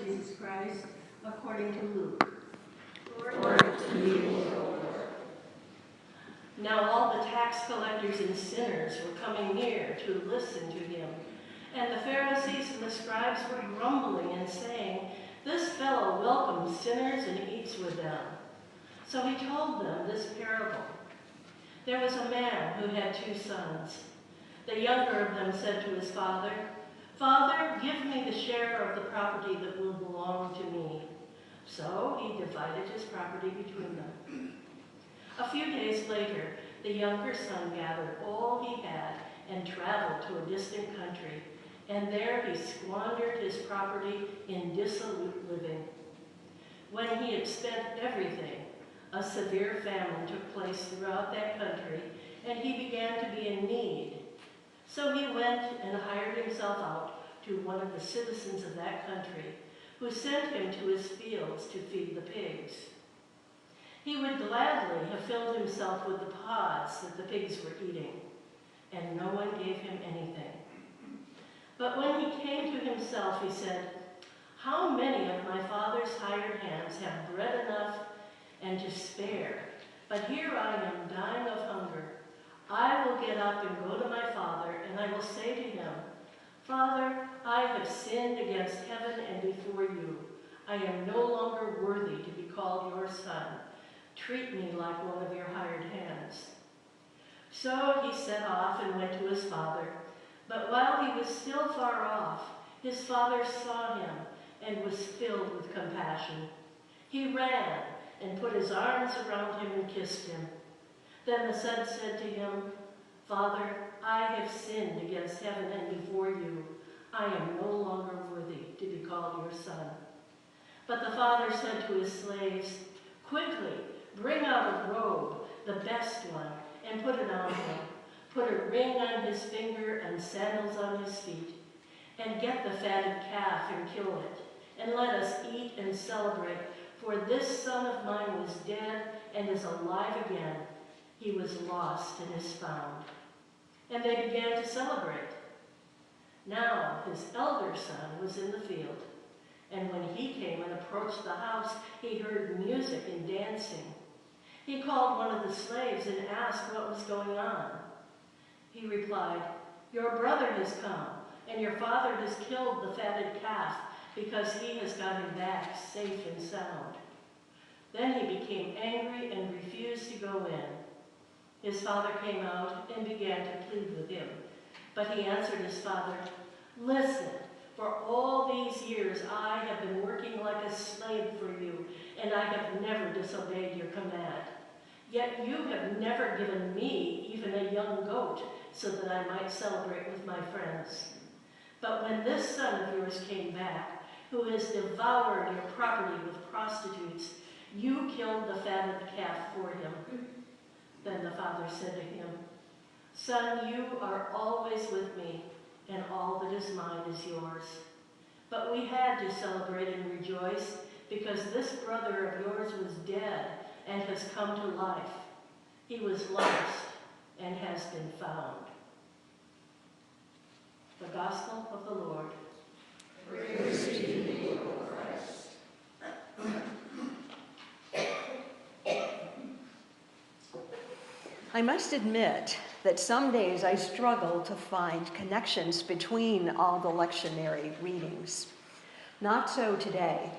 Jesus Christ, according to Luke. Glory to you, O Lord. Now all the tax collectors and sinners were coming near to listen to him. And the Pharisees and the scribes were grumbling and saying, "This fellow welcomes sinners and eats with them." So he told them this parable. There was a man who had 2 sons. The younger of them said to his father, "Father, give me the share of the property that will belong to me." So he divided his property between them. A few days later, the younger son gathered all he had and traveled to a distant country, and there he squandered his property in dissolute living. When he had spent everything, a severe famine took place throughout that country, and he began to be in need. So he went and hired himself out to one of the citizens of that country, who sent him to his fields to feed the pigs. He would gladly have filled himself with the pods that the pigs were eating, and no one gave him anything. But when he came to himself, he said, "How many of my father's hired hands have bread enough and to spare? But here I am dying of hunger. I will get up and go to my father, and I will say to him, 'Father, I have sinned against heaven and before you. I am no longer worthy to be called your son. Treat me like one of your hired hands.' So he set off and went to his father. But while he was still far off, his father saw him and was filled with compassion. He ran and put his arms around him and kissed him. Then the son said to him, 'Father, I have sinned against heaven and before you. I am no longer worthy to be called your son.' But the father said to his slaves, 'Quickly, bring out a robe, the best one, and put it on him. Put a ring on his finger and sandals on his feet. And get the fatted calf and kill it. And let us eat and celebrate, for this son of mine was dead and is alive again. He was lost and is found.' And they began to celebrate. Now his elder son was in the field. And when he came and approached the house, he heard music and dancing. He called one of the slaves and asked what was going on. He replied, 'Your brother has come, and your father has killed the fatted calf, because he has got him back safe and sound.' Then he became angry and refused to go in. His father came out and began to plead with him. But he answered his father, 'Listen, for all these years I have been working like a slave for you, and I have never disobeyed your command. Yet you have never given me even a young goat, so that I might celebrate with my friends. But when this son of yours came back, who has devoured your property with prostitutes, you killed the fatted calf for him.' Then the father said to him, 'Son, you are always with me, and all that is mine is yours. But we had to celebrate and rejoice, because this brother of yours was dead and has come to life. He was lost and has been found.'" The Gospel of the Lord. Praise to you, O Christ. I must admit that some days I struggle to find connections between all the lectionary readings. Not so today.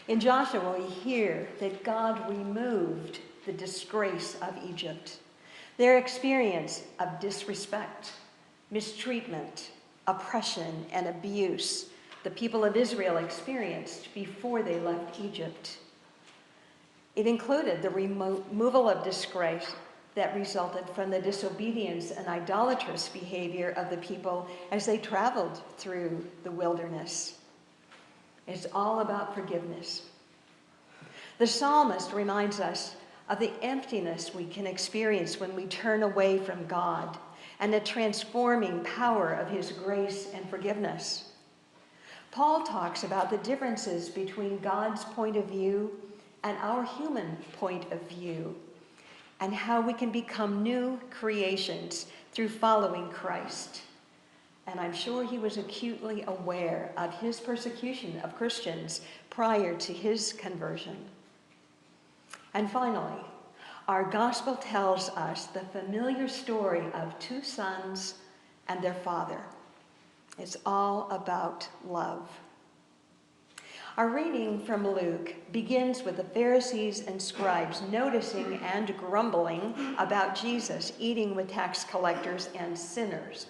In Joshua, we hear that God removed the disgrace of Egypt, their experience of disrespect, mistreatment, oppression, and abuse the people of Israel experienced before they left Egypt. It included the removal of disgrace that resulted from the disobedience and idolatrous behavior of the people as they traveled through the wilderness. It's all about forgiveness. The psalmist reminds us of the emptiness we can experience when we turn away from God and the transforming power of his grace and forgiveness. Paul talks about the differences between God's point of view and our human point of view, and how we can become new creations through following Christ. and I'm sure he was acutely aware of his persecution of Christians prior to his conversion. And finally, our gospel tells us the familiar story of two sons and their father. It's all about love. Our reading from Luke begins with the Pharisees and scribes noticing and grumbling about Jesus eating with tax collectors and sinners.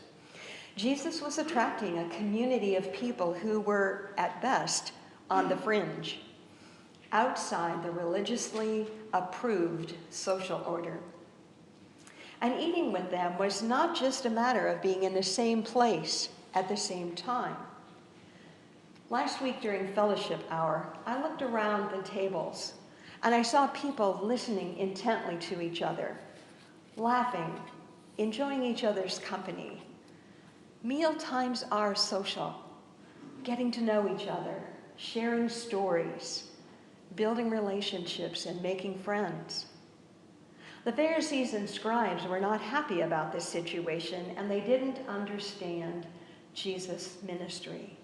Jesus was attracting a community of people who were, at best, on the fringe, outside the religiously approved social order. And eating with them was not just a matter of being in the same place at the same time. Last week during fellowship hour, I looked around the tables and I saw people listening intently to each other, laughing, enjoying each other's company. Meal times are social, getting to know each other, sharing stories, building relationships, and making friends. The Pharisees and scribes were not happy about this situation, and they didn't understand Jesus' ministry.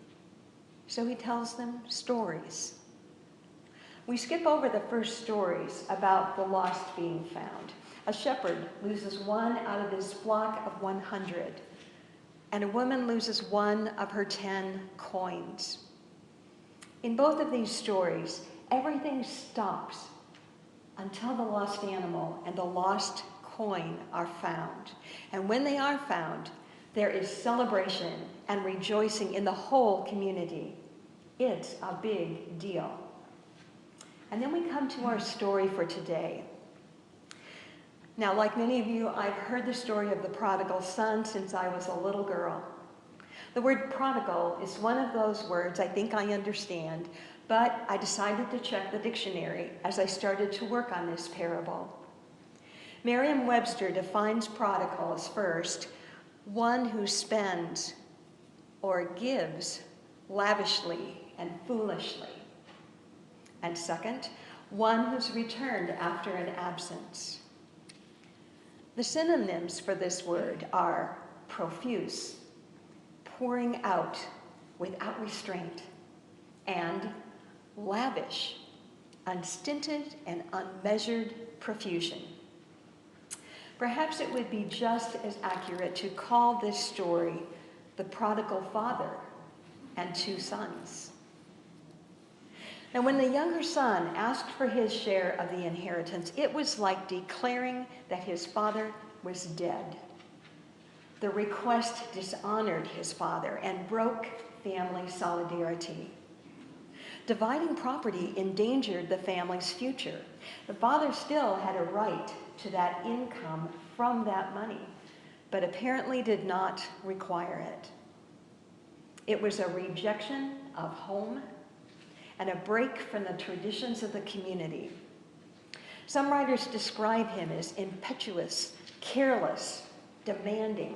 So he tells them stories. We skip over the first stories about the lost being found. A shepherd loses one out of his flock of 100, and a woman loses one of her 10 coins. In both of these stories, everything stops until the lost animal and the lost coin are found. And when they are found, there is celebration and rejoicing in the whole community. It's a big deal. And then we come to our story for today. Now, like many of you, I've heard the story of the prodigal son since I was a little girl. The word prodigal is one of those words I think I understand, but I decided to check the dictionary as I started to work on this parable. Merriam-Webster defines prodigal as first, one who spends or gives lavishly and foolishly. And second, one who's returned after an absence. The synonyms for this word are profuse, pouring out without restraint, and lavish, unstinted and unmeasured profusion. Perhaps it would be just as accurate to call this story the prodigal father and two sons. Now, when the younger son asked for his share of the inheritance, it was like declaring that his father was dead. The request dishonored his father and broke family solidarity. Dividing property endangered the family's future. The father still had a right to that income from that money, but apparently did not require it. It was a rejection of home and a break from the traditions of the community. Some writers describe him as impetuous, careless, demanding,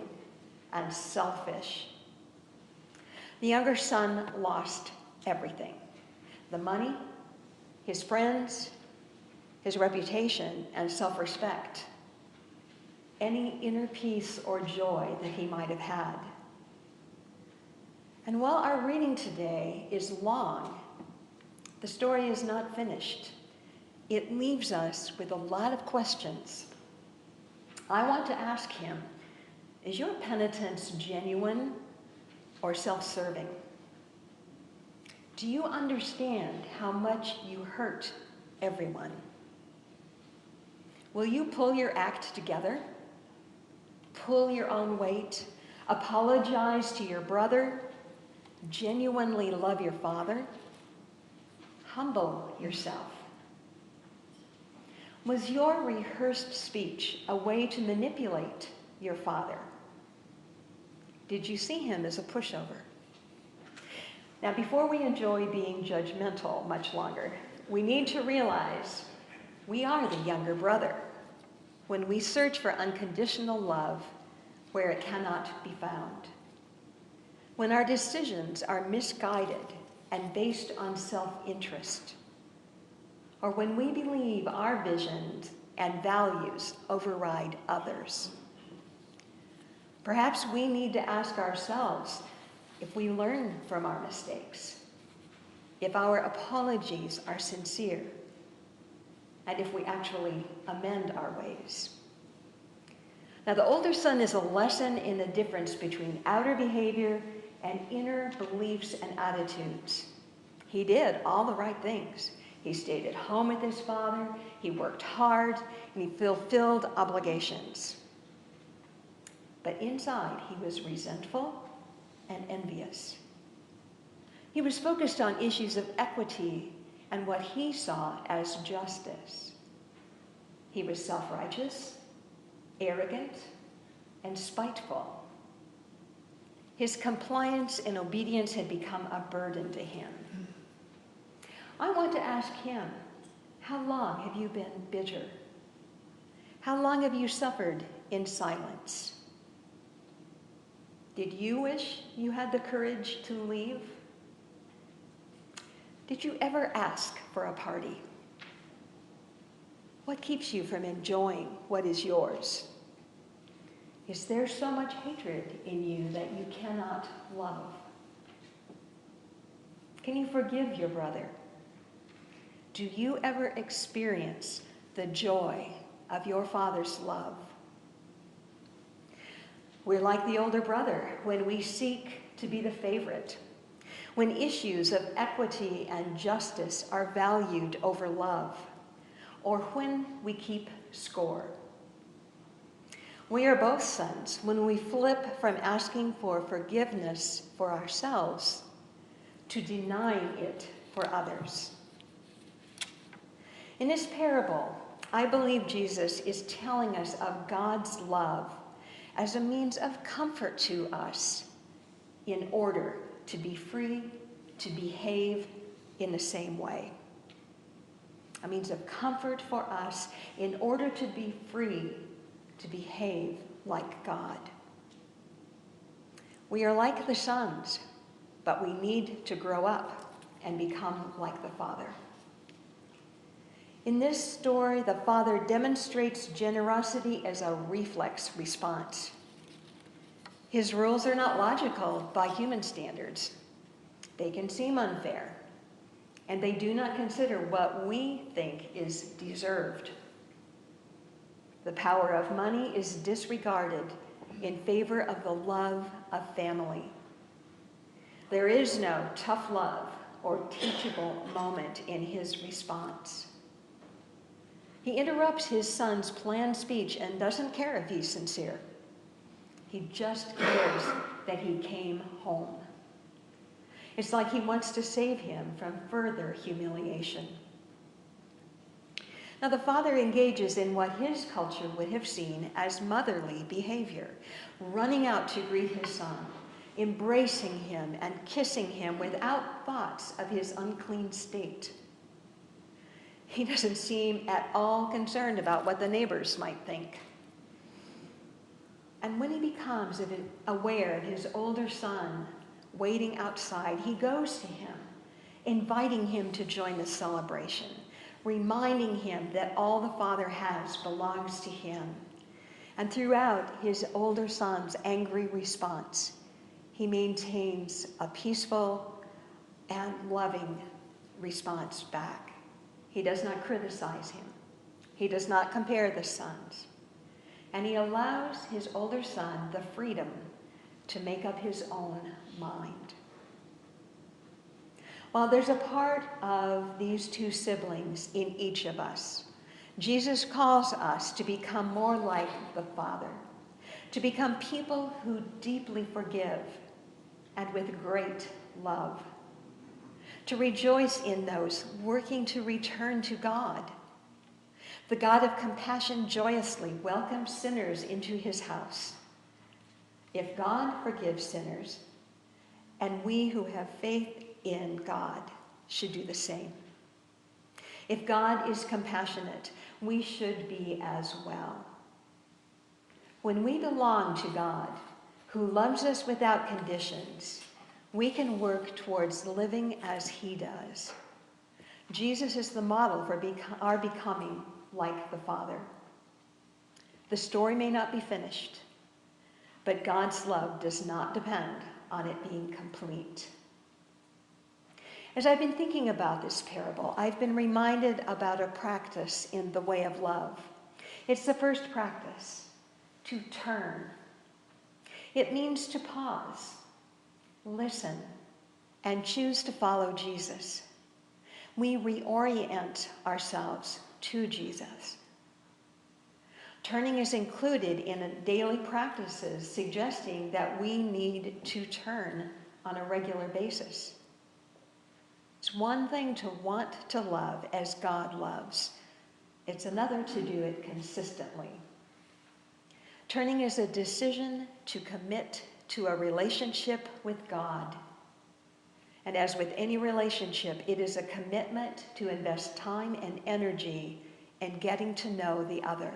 and selfish. The younger son lost everything: the money, his friends, his reputation, and self-respect, any inner peace or joy that he might have had. And while our reading today is long, the story is not finished. It leaves us with a lot of questions. I want to ask him, is your penitence genuine or self-serving? Do you understand how much you hurt everyone? Will you pull your act together? Pull your own weight? Apologize to your brother? Genuinely love your father? Humble yourself. Was your rehearsed speech a way to manipulate your father? Did you see him as a pushover? Now, before we enjoy being judgmental much longer, we need to realize we are the younger brother when we search for unconditional love where it cannot be found. When our decisions are misguided and based on self-interest, or when we believe our visions and values override others. Perhaps we need to ask ourselves if we learn from our mistakes, if our apologies are sincere, and if we actually amend our ways. Now, the older son is a lesson in the difference between outer behavior and inner beliefs and attitudes. He did all the right things. He stayed at home with his father, he worked hard, and he fulfilled obligations. But inside, he was resentful and envious. He was focused on issues of equity and what he saw as justice. He was self-righteous, arrogant, and spiteful. His compliance and obedience had become a burden to him. I want to ask him, how long have you been bitter? How long have you suffered in silence? Did you wish you had the courage to leave? Did you ever ask for a party? What keeps you from enjoying what is yours? Is there so much hatred in you that you cannot love? Can you forgive your brother? Do you ever experience the joy of your Father's love? We're like the older brother when we seek to be the favorite, when issues of equity and justice are valued over love, or when we keep score. We are both sons when we flip from asking for forgiveness for ourselves to denying it for others. In this parable, I believe Jesus is telling us of God's love as a means of comfort to us in order to be free to behave in the same way. A means of comfort for us in order to be free to behave like God. We are like the sons, but we need to grow up and become like the Father. In this story, the Father demonstrates generosity as a reflex response. His rules are not logical by human standards. They can seem unfair, and they do not consider what we think is deserved. The power of money is disregarded in favor of the love of family. There is no tough love or teachable moment in his response. He interrupts his son's planned speech and doesn't care if he's sincere. He just cares that he came home. It's like he wants to save him from further humiliation. Now, the father engages in what his culture would have seen as motherly behavior, running out to greet his son, embracing him and kissing him without thoughts of his unclean state. He doesn't seem at all concerned about what the neighbors might think. And when he becomes aware of his older son waiting outside, he goes to him, inviting him to join the celebration, reminding him that all the Father has belongs to him. And throughout his older son's angry response, he maintains a peaceful and loving response back. He does not criticize him. He does not compare the sons. And he allows his older son the freedom to make up his own mind. While there's a part of these two siblings in each of us, Jesus calls us to become more like the Father, to become people who deeply forgive and with great love, to rejoice in those working to return to God. The God of compassion joyously welcomes sinners into his house. If God forgives sinners, and we who have faith in God should do the same. If God is compassionate, we should be as well. When we belong to God, who loves us without conditions, we can work towards living as he does. Jesus is the model for our becoming like the Father. The story may not be finished, but God's love does not depend on it being complete. As I've been thinking about this parable, I've been reminded about a practice in the way of love. It's the first practice, to turn. It means to pause, listen, and choose to follow Jesus. We reorient ourselves to Jesus. Turning is included in daily practices, suggesting that we need to turn on a regular basis. It's one thing to want to love as God loves. It's another to do it consistently. Turning is a decision to commit to a relationship with God. And as with any relationship, it is a commitment to invest time and energy in getting to know the other.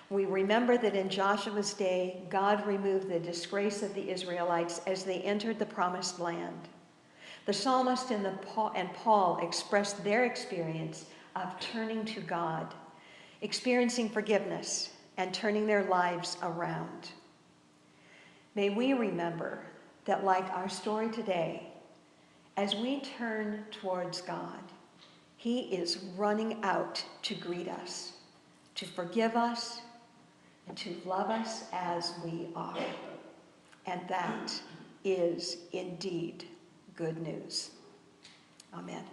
We remember that in Joshua's day, God removed the disgrace of the Israelites as they entered the promised land. The psalmist and Paul expressed their experience of turning to God, experiencing forgiveness, and turning their lives around. May we remember that, like our story today, as we turn towards God, He is running out to greet us, to forgive us, and to love us as we are. And that is indeed good news. Amen.